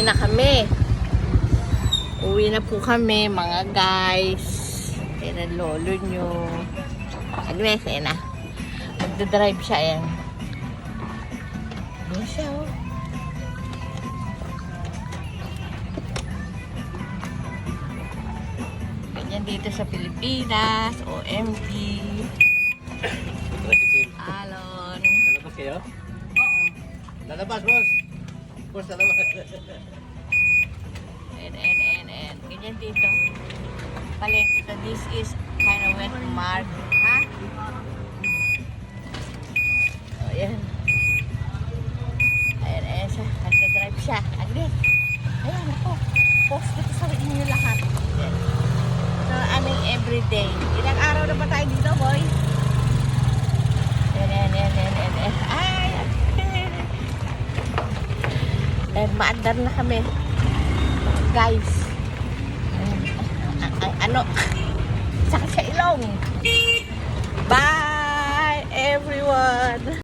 na kami. Uwi na po kami, mga guys. Ayan ang lolo nyo. Agnes, ayan na. Magdadrive siya, ayan. Ayan siya, oh. Ganyan dito sa Pilipinas, OMG. Alon. Lalabas kayo? Oo. Lalabas, boss! Boss, lalabas. And. Ganyan dito. Palengke to. This is kind of wet mark. Ha? O, yan. Ayan siya. Nagdadrive siya. Agnes. Ayan, ako. Post ko to sa inyo lahat. Ayan. Ito ang aming everyday. Ilang araw na ba tayo dito, boy? Ayan. Ay! And maandar na kami. Guys. Ano? Sakit sa ilong.